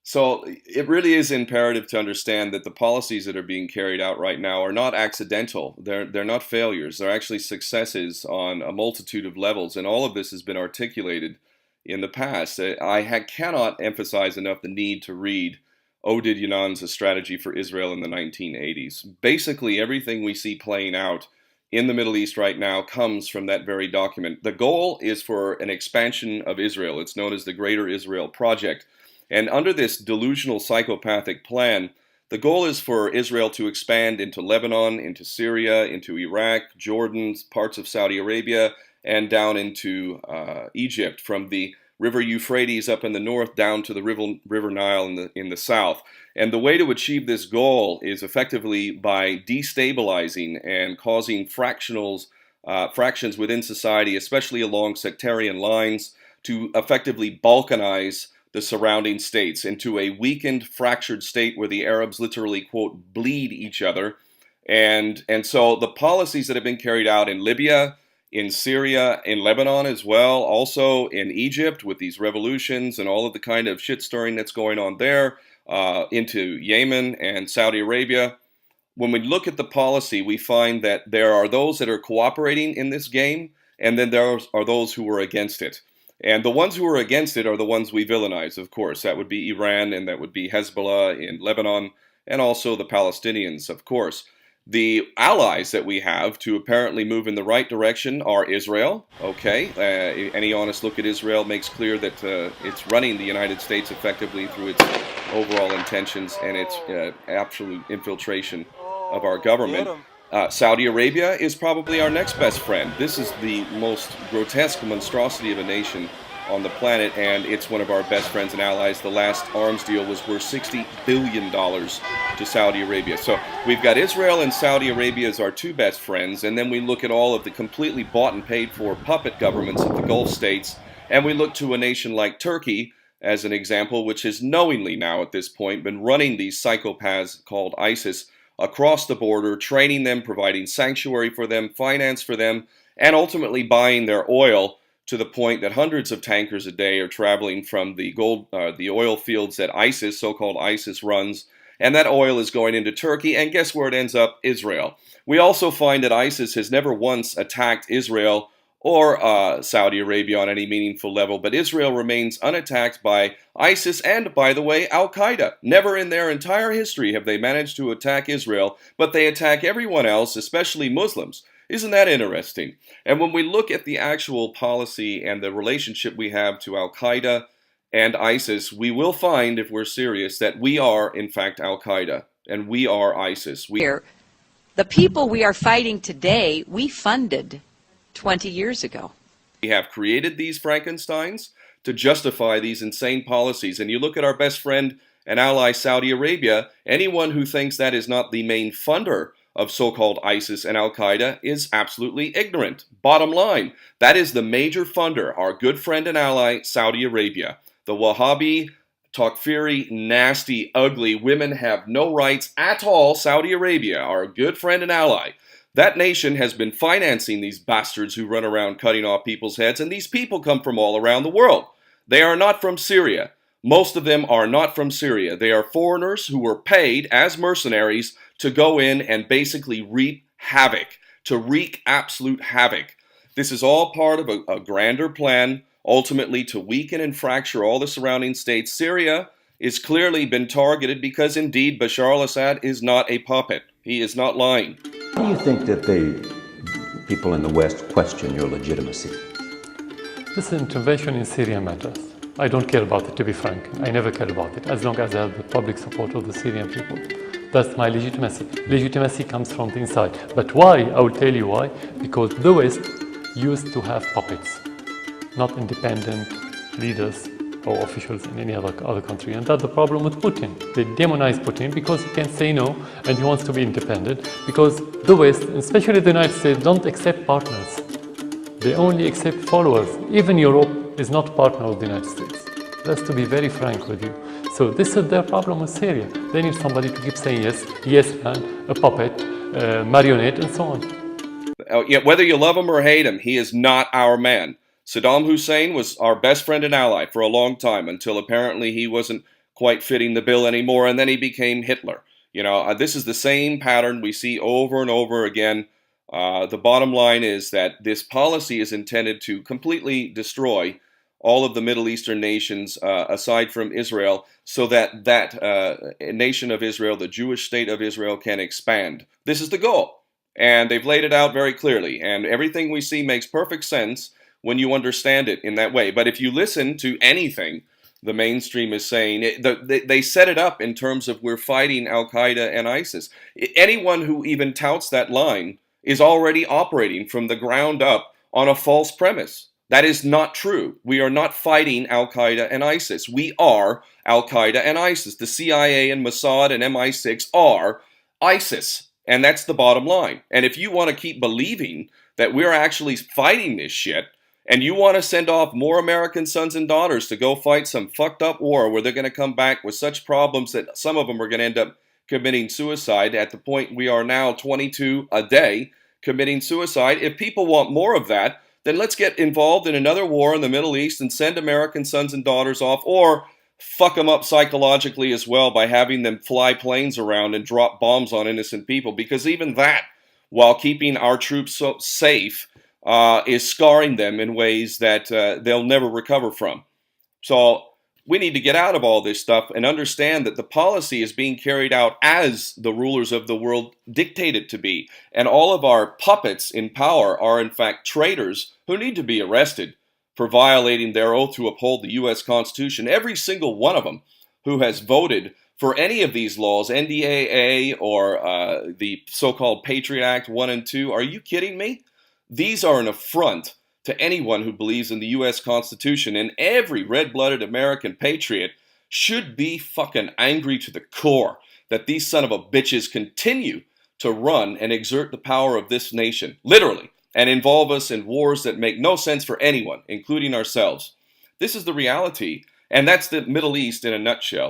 So it really is imperative to understand that the policies that are being carried out right now are not accidental. They're not failures. They're actually successes on a multitude of levels, and all of this has been articulated in the past. Cannot emphasize enough the need to read Oded Yonan's A Strategy for Israel in the 1980s. Basically, everything we see playing out in the Middle East right now comes from that very document. The goal is for an expansion of Israel. It's known as the Greater Israel Project. And under this delusional psychopathic plan, the goal is for Israel to expand into Lebanon, into Syria, into Iraq, Jordan, parts of Saudi Arabia, and down into Egypt, from the River Euphrates up in the north down to the River Nile in the south. And the way to achieve this goal is effectively by destabilizing and causing fractions within society, especially along sectarian lines, to effectively balkanize the surrounding states into a weakened, fractured state where the Arabs literally, quote, bleed each other. And so the policies that have been carried out in Libya, in Syria, in Lebanon as well, also in Egypt with these revolutions and all of the kind of shit stirring that's going on there, into Yemen and Saudi Arabia. When we look at the policy, we find that there are those that are cooperating in this game, and then there are those who are against it. And the ones who are against it are the ones we villainize, of course. That would be Iran, and that would be Hezbollah in Lebanon, and also the Palestinians, of course. The allies that we have to apparently move in the right direction are Israel. Okay, any honest look at Israel makes clear that it's running the United States effectively through its overall intentions and its absolute infiltration of our government. Saudi Arabia is probably our next best friend. This is the most grotesque monstrosity of a nation on the planet, and it's one of our best friends and allies. The last arms deal was worth $60 billion to Saudi Arabia. So we've got Israel and Saudi Arabia as our two best friends, and then we look at all of the completely bought and paid for puppet governments of the Gulf states, and we look to a nation like Turkey as an example, which has knowingly now at this point been running these psychopaths called ISIS across the border, training them, providing sanctuary for them, finance for them, and ultimately buying their oil to the point that hundreds of tankers a day are traveling from the oil fields that ISIS, so-called ISIS, runs, and that oil is going into Turkey, and guess where it ends up? Israel. We also find that ISIS has never once attacked Israel or Saudi Arabia on any meaningful level, but Israel remains unattacked by ISIS and, by the way, Al-Qaeda. Never in their entire history have they managed to attack Israel, but they attack everyone else, especially Muslims. Isn't that interesting? And when we look at the actual policy and the relationship we have to Al-Qaeda and ISIS, we will find, if we're serious, that we are, in fact, Al-Qaeda, and we are ISIS. The people we are fighting today, we funded 20 years ago. We have created these Frankensteins to justify these insane policies. And you look at our best friend and ally Saudi Arabia, anyone who thinks that is not the main funder of so-called ISIS and Al-Qaeda is absolutely ignorant. Bottom line, that is the major funder, our good friend and ally Saudi Arabia. The Wahhabi, Takfiri, nasty, ugly, women have no rights at all Saudi Arabia, our good friend and ally. That nation has been financing these bastards who run around cutting off people's heads, and these people come from all around the world. They are not from Syria. Most of them are not from Syria. They are foreigners who were paid as mercenaries to go in and basically wreak havoc, to wreak absolute havoc. This is all part of a grander plan, ultimately to weaken and fracture all the surrounding states. Syria is clearly been targeted because indeed Bashar al-Assad is not a puppet. He is not lying. Why do you think that the people in the West question your legitimacy? This intervention in Syria matters. I don't care about it, to be frank. I never care about it, as long as I have the public support of the Syrian people. That's my legitimacy. Legitimacy comes from the inside. But why? I will tell you why. Because the West used to have puppets, not independent leaders or officials in any other country. And that's the problem with Putin. They demonize Putin because he can say no and he wants to be independent, because the West, especially the United States, don't accept partners. They only accept followers. Even Europe is not a partner of the United States. That's to be very frank with you. So this is their problem with Syria. They need somebody to keep saying yes, yes man, a puppet, marionette, and so on. Yeah, whether you love him or hate him, he is not our man. Saddam Hussein was our best friend and ally for a long time, until apparently he wasn't quite fitting the bill anymore, and then he became Hitler. This is the same pattern we see over and over again. The bottom line is that this policy is intended to completely destroy all of the Middle Eastern nations aside from Israel, so that nation of Israel, the Jewish state of Israel, can expand. This is the goal, and they've laid it out very clearly, and everything we see makes perfect sense when you understand it in that way. But if you listen to anything the mainstream is saying, they set it up in terms of we're fighting Al-Qaeda and ISIS. Anyone who even touts that line is already operating from the ground up on a false premise. That is not true. We are not fighting Al-Qaeda and ISIS. We are Al-Qaeda and ISIS. The CIA and Mossad and MI6 are ISIS. And that's the bottom line. And if you want to keep believing that we're actually fighting this shit, and you want to send off more American sons and daughters to go fight some fucked up war where they're going to come back with such problems that some of them are going to end up committing suicide, at the point we are now 22 a day committing suicide. If people want more of that, then let's get involved in another war in the Middle East and send American sons and daughters off, or fuck them up psychologically as well by having them fly planes around and drop bombs on innocent people. Because even that, while keeping our troops so safe, is scarring them in ways that they'll never recover from. So we need to get out of all this stuff and understand that the policy is being carried out as the rulers of the world dictate it to be. And all of our puppets in power are in fact traitors who need to be arrested for violating their oath to uphold the U.S. Constitution. Every single one of them who has voted for any of these laws, NDAA or the so-called Patriot Act 1 and 2, are you kidding me? These are an affront to anyone who believes in the U.S. Constitution, and every red-blooded American patriot should be fucking angry to the core that these son of a bitches continue to run and exert the power of this nation, literally, and involve us in wars that make no sense for anyone, including ourselves. This is the reality, and that's the Middle East in a nutshell.